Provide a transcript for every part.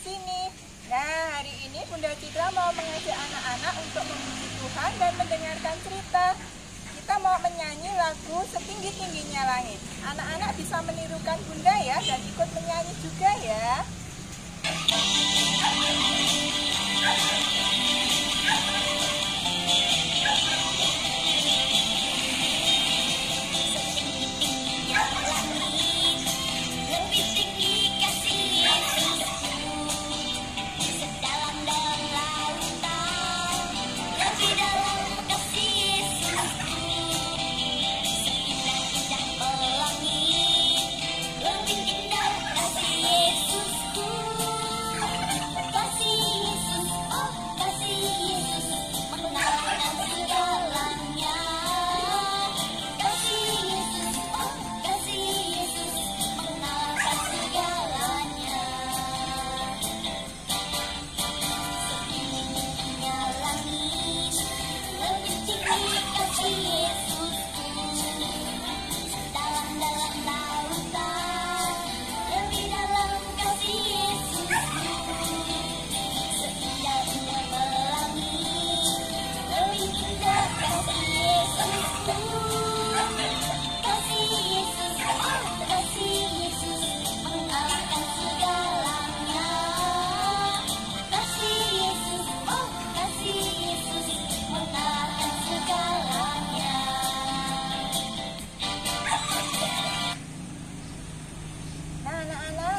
sini. Nah, hari ini Bunda Citra mau mengajak anak-anak untuk memuji Tuhan dan mendengarkan cerita. Kita mau menyanyi lagu Setinggi-tingginya Langit. Anak-anak bisa menirukan Bunda ya dan ikut menyanyi juga ya.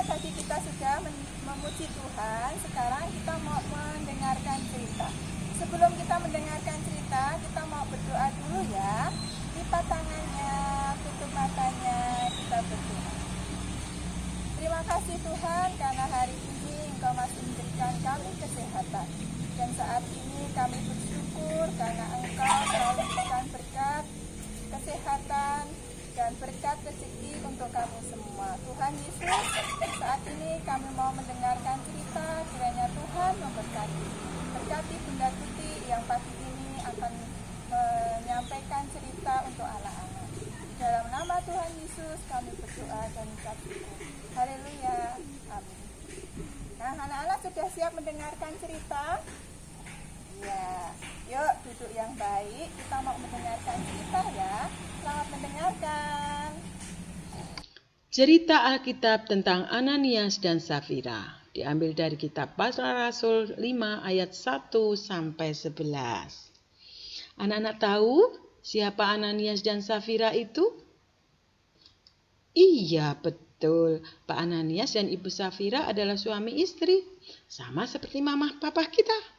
Tadi kita sudah memuji Tuhan, sekarang kita mau mendengarkan cerita. Sebelum kita mendengarkan cerita, kita mau berdoa dulu ya. Lipat tangannya, tutup matanya, kita berdoa. Terima kasih Tuhan karena hari ini Engkau masih memberikan kami kesehatan. Dan saat ini kami bersyukur karena Engkau telah memberikan berkat kesehatan dan berkat rezeki untuk kami semua. Tuhan Yesus, saat ini kami mau mendengarkan cerita, kiranya Tuhan memberkati. Berkati Bunda Tuti yang pagi ini akan menyampaikan cerita untuk anak-anak. Dalam nama Tuhan Yesus kami berdoa dan ucap syukur. Haleluya. Amin. Nah, anak-anak sudah siap mendengarkan cerita? Ya, yuk duduk yang baik. Kita mau mendengarkan cerita ya. Selamat mendengarkan. Cerita Alkitab tentang Ananias dan Safira diambil dari kitab Para Rasul 5 ayat 1 sampai 11. Anak-anak tahu siapa Ananias dan Safira itu? Iya, betul. Pak Ananias dan Ibu Safira adalah suami istri, sama seperti mama papa kita.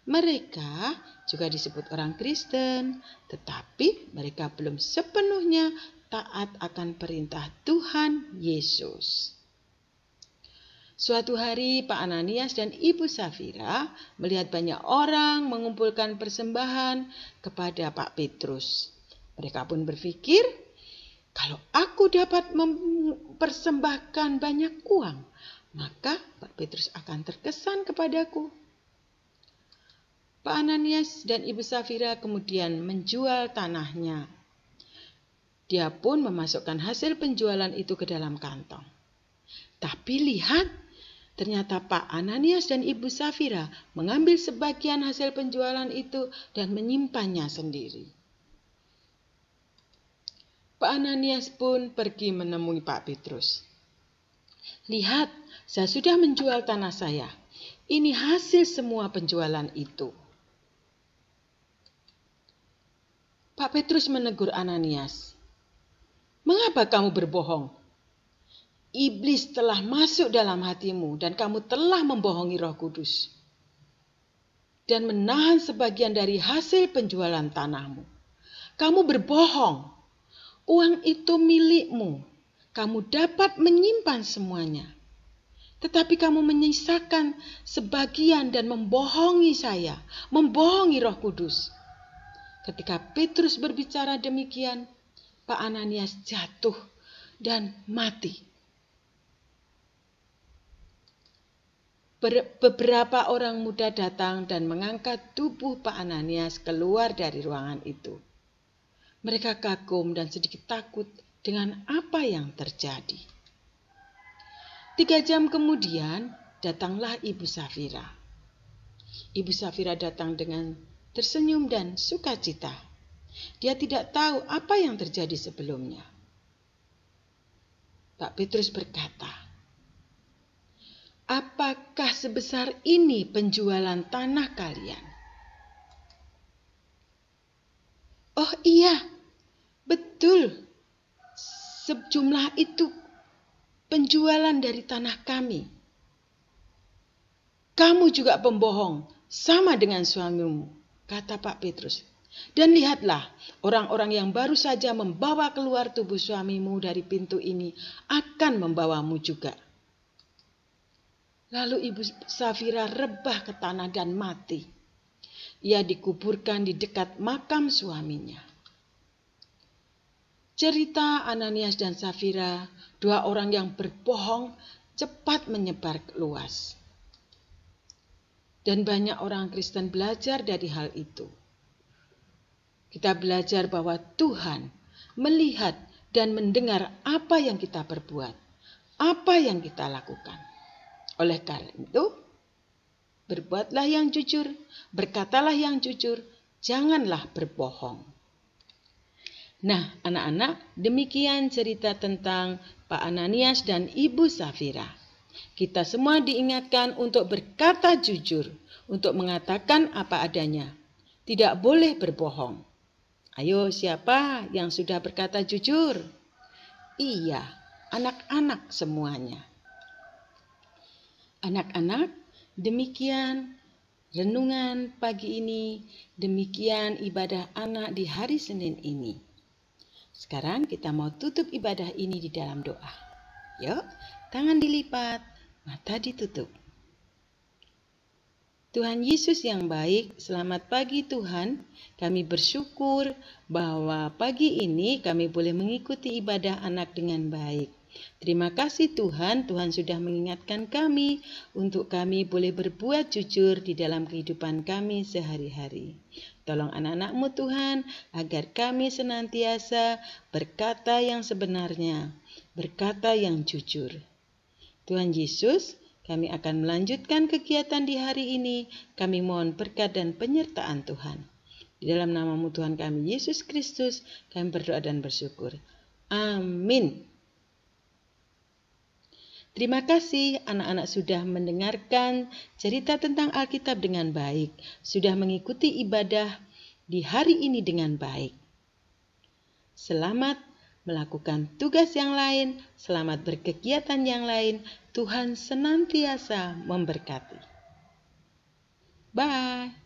Mereka juga disebut orang Kristen, tetapi mereka belum sepenuhnya taat akan perintah Tuhan Yesus. Suatu hari Pak Ananias dan Ibu Safira melihat banyak orang mengumpulkan persembahan kepada Pak Petrus. Mereka pun berpikir, kalau aku dapat mempersembahkan banyak uang, maka Pak Petrus akan terkesan kepadaku. Pak Ananias dan Ibu Safira kemudian menjual tanahnya. Dia pun memasukkan hasil penjualan itu ke dalam kantong. Tapi lihat, ternyata Pak Ananias dan Ibu Safira mengambil sebagian hasil penjualan itu dan menyimpannya sendiri. Pak Ananias pun pergi menemui Pak Petrus. Lihat, saya sudah menjual tanah saya. Ini hasil semua penjualan itu. Pak Petrus menegur Ananias. Mengapa kamu berbohong? Iblis telah masuk dalam hatimu dan kamu telah membohongi Roh Kudus dan menahan sebagian dari hasil penjualan tanahmu. Kamu berbohong. Uang itu milikmu. Kamu dapat menyimpan semuanya. Tetapi kamu menyisakan sebagian dan membohongi saya, membohongi Roh Kudus. Ketika Petrus berbicara demikian, Pak Ananias jatuh dan mati. Beberapa orang muda datang dan mengangkat tubuh Pak Ananias keluar dari ruangan itu. Mereka kagum dan sedikit takut dengan apa yang terjadi. 3 jam kemudian, datanglah Ibu Safira. Ibu Safira datang dengan tersenyum dan sukacita. Dia tidak tahu apa yang terjadi sebelumnya. Pak Petrus berkata, "Apakah sebesar ini penjualan tanah kalian?" "Oh iya, betul. Sejumlah itu penjualan dari tanah kami." "Kamu juga pembohong, sama dengan suamimu," kata Pak Petrus. "Dan lihatlah, orang-orang yang baru saja membawa keluar tubuh suamimu dari pintu ini akan membawamu juga." Lalu Ibu Safira rebah ke tanah dan mati. Ia dikuburkan di dekat makam suaminya. Cerita Ananias dan Safira, dua orang yang berbohong, cepat menyebar luas. Dan banyak orang Kristen belajar dari hal itu. Kita belajar bahwa Tuhan melihat dan mendengar apa yang kita perbuat, apa yang kita lakukan. Oleh karena itu, berbuatlah yang jujur, berkatalah yang jujur, janganlah berbohong. Nah, anak-anak, demikian cerita tentang Pak Ananias dan Ibu Safira. Kita semua diingatkan untuk berkata jujur, untuk mengatakan apa adanya. Tidak boleh berbohong. Ayo, siapa yang sudah berkata jujur? Iya, anak-anak semuanya. Anak-anak, demikian renungan pagi ini, demikian ibadah anak di hari Senin ini. Sekarang kita mau tutup ibadah ini di dalam doa. Yuk, tangan dilipat, mata ditutup. Tuhan Yesus yang baik, selamat pagi Tuhan. Kami bersyukur bahwa pagi ini kami boleh mengikuti ibadah anak dengan baik. Terima kasih Tuhan, Tuhan sudah mengingatkan kami untuk kami boleh berbuat jujur di dalam kehidupan kami sehari-hari. Tolong anak-anak-Mu Tuhan, agar kami senantiasa berkata yang sebenarnya, berkata yang jujur. Tuhan Yesus, kami akan melanjutkan kegiatan di hari ini. Kami mohon berkat dan penyertaan Tuhan. Di dalam nama-Mu Tuhan kami, Yesus Kristus, kami berdoa dan bersyukur. Amin. Terima kasih anak-anak sudah mendengarkan cerita tentang Alkitab dengan baik. Sudah mengikuti ibadah di hari ini dengan baik. Selamat melakukan tugas yang lain, selamat berkegiatan yang lain. Tuhan senantiasa memberkati. Bye.